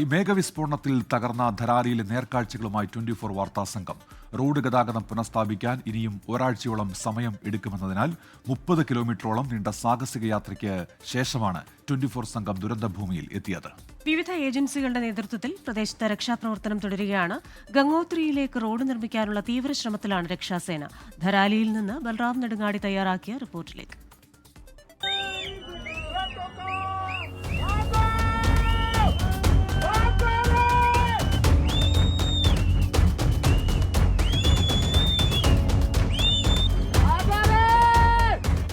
ഈ മേഘവിസ്ഫോടനത്തിൽ തകർന്ന ധരാലിയിലെ നേർക്കാഴ്ചകളുമായി 24 വാർത്താ സംഘം. റോഡ് ഗതാഗതം പുനഃസ്ഥാപിക്കാൻ ഇനിയും ഒരാഴ്ചയോളം സമയം എടുക്കുമെന്നതിനാൽ 30 കിലോമീറ്ററോളം നീണ്ട സാഹസിക യാത്രയ്ക്ക് ശേഷമാണ് 24 സംഘം ദുരന്തഭൂമിയിൽ എത്തിയത്. വിവിധ ഏജൻസികളുടെ നേതൃത്വത്തിൽ പ്രദേശത്ത് രക്ഷാപ്രവർത്തനം തുടരുകയാണ്. ഗംഗോത്രിയിലേക്ക് റോഡ് നിർമ്മിക്കാനുള്ള തീവ്ര ശ്രമത്തിലാണ് രക്ഷാസേന. ധരാലിയിൽ നിന്ന് ബൽറാം നെടുങ്ങാടി തയ്യാറാക്കിയ റിപ്പോർട്ടിലേക്ക്.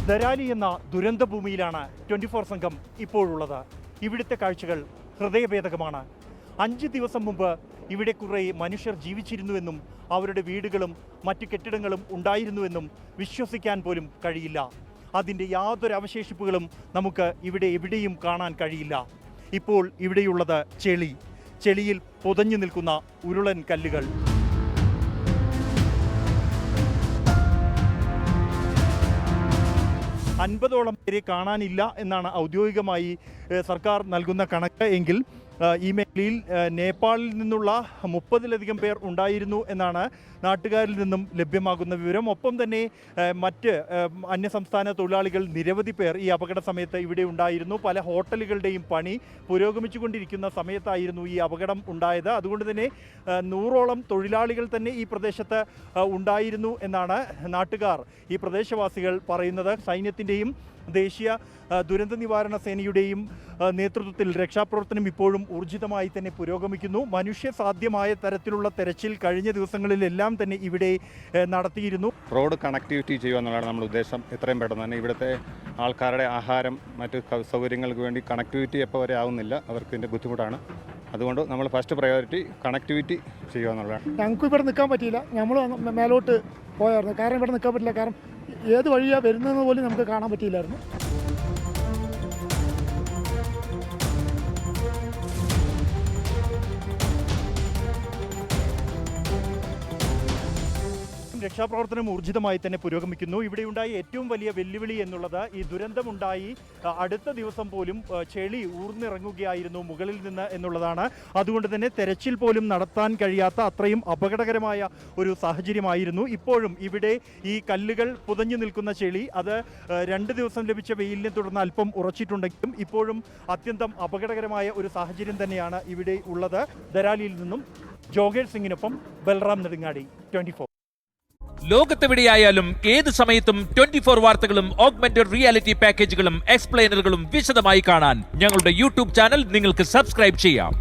ധരാലി എന്ന ദുരന്തഭൂമിയിലാണ് 24 സംഘം ഇപ്പോഴുള്ളത്. ഇവിടുത്തെ കാഴ്ചകൾ ഹൃദയഭേദകമാണ്. 5 ദിവസം മുമ്പ് ഇവിടെ കുറേ മനുഷ്യർ ജീവിച്ചിരുന്നുവെന്നും അവരുടെ വീടുകളും മറ്റു കെട്ടിടങ്ങളും ഉണ്ടായിരുന്നുവെന്നും വിശ്വസിക്കാൻ പോലും കഴിയില്ല. അതിൻ്റെ യാതൊരു അവശേഷിപ്പുകളും നമുക്ക് ഇവിടെ എവിടെയും കാണാൻ കഴിയില്ല. ഇപ്പോൾ ഇവിടെയുള്ളത് ചെളിയിൽ പൊതഞ്ഞു നിൽക്കുന്ന ഉരുളൻ കല്ലുകൾ. 50ഓളം പേരെ കാണാനില്ല എന്നാണ് ഔദ്യോഗികമായി സർക്കാർ നൽകുന്ന കണക്ക്. എങ്കിൽ ഈ മേഖലയിൽ നേപ്പാളിൽ നിന്നുള്ള 30-ലധികം പേർ ഉണ്ടായിരുന്നു എന്നാണ് നാട്ടുകാരിൽ നിന്നും ലഭ്യമാകുന്ന വിവരം. ഒപ്പം തന്നെ മറ്റ് അന്യസംസ്ഥാന തൊഴിലാളികൾ നിരവധി പേർ ഈ അപകട സമയത്ത് ഇവിടെ ഉണ്ടായിരുന്നു. പല ഹോട്ടലുകളുടെയും പണി പുരോഗമിച്ചുകൊണ്ടിരിക്കുന്ന സമയത്തായിരുന്നു ഈ അപകടം ഉണ്ടായത്. അതുകൊണ്ട് തന്നെ 100ഓളം തൊഴിലാളികൾ തന്നെ ഈ പ്രദേശത്ത് ഉണ്ടായിരുന്നു എന്നാണ് നാട്ടുകാർ, ഈ പ്രദേശവാസികൾ പറയുന്നത്. സൈന്യത്തിൻ്റെയും ദേശീയ ദുരന്ത നിവാരണ സേനയുടെയും നേതൃത്വത്തിൽ രക്ഷാപ്രവർത്തനം ഇപ്പോഴും ഊർജിതമായി തന്നെ പുരോഗമിക്കുന്നു. മനുഷ്യസാധ്യമായ തരത്തിലുള്ള തെരച്ചിൽ കഴിഞ്ഞ ദിവസങ്ങളിലെല്ലാം തന്നെ ഇവിടെ നടത്തിയിരുന്നു. റോഡ് കണക്ടിവിറ്റി ചെയ്യുക എന്നുള്ളതാണ് നമ്മുടെ ഉദ്ദേശം. എത്രയും പെട്ടെന്ന് തന്നെ ഇവിടുത്തെ ആൾക്കാരുടെ ആഹാരം മറ്റ് സൗകര്യങ്ങൾക്ക് വേണ്ടി കണക്ടിവിറ്റി എപ്പോൾ വരെ ആവുന്നില്ല, അവർക്ക് ഇതിൻ്റെ ബുദ്ധിമുട്ടാണ്. അതുകൊണ്ട് നമ്മൾ ഫസ്റ്റ് പ്രയോറിറ്റി കണക്ടിവിറ്റി ചെയ്യുക എന്നുള്ളതാണ്. ഞങ്ങൾക്ക് ഇവിടെ നിൽക്കാൻ പറ്റിയില്ല, നമ്മൾ മേലോട്ട് പോയായിരുന്നു. കാരണം ഇവിടെ നിൽക്കാൻ പറ്റില്ല, കാരണം ഏത് വഴിയാണ് വരുന്നതെന്ന് പോലും നമുക്ക് കാണാൻ പറ്റിയില്ലായിരുന്നു. രക്ഷാപ്രവർത്തനം ഊർജിതമായി തന്നെ പുരോഗമിക്കുന്നു. ഇവിടെയുണ്ടായ ഏറ്റവും വലിയ വെല്ലുവിളി എന്നുള്ളത് ഈ ദുരന്തമുണ്ടായി അടുത്ത ദിവസം പോലും ചെളി ഊർന്നിറങ്ങുകയായിരുന്നു മുകളിൽ നിന്ന് എന്നുള്ളതാണ്. അതുകൊണ്ട് തന്നെ തെരച്ചിൽ പോലും നടത്താൻ കഴിയാത്ത അത്രയും അപകടകരമായ ഒരു സാഹചര്യമായിരുന്നു. ഇപ്പോഴും ഇവിടെ ഈ കല്ലുകൾ പുതഞ്ഞു നിൽക്കുന്ന ചെളി അത് 2 ദിവസം ലഭിച്ച വെയിലിനെ തുടർന്ന് അല്പം ഉറച്ചിട്ടുണ്ടെങ്കിലും ഇപ്പോഴും അത്യന്തം അപകടകരമായ ഒരു സാഹചര്യം തന്നെയാണ് ഇവിടെ ഉള്ളത്. ധരാലിയിൽ നിന്നും ജോഗേഷ് സിംഗിനൊപ്പം ബൽറാം നെടുങ്ങാടി, 24. ലോകത്തെവിടെയായാലും ഏത് സമയത്തും 24 വാർത്തകളും ഓഗ്മെന്റഡ് റിയാലിറ്റി പാക്കേജുകളും എക്സ്പ്ലെയിനറുകളും വിശദമായി കാണാൻ ഞങ്ങളുടെ യൂട്യൂബ് ചാനൽ നിങ്ങൾക്ക് സബ്സ്ക്രൈബ് ചെയ്യാം.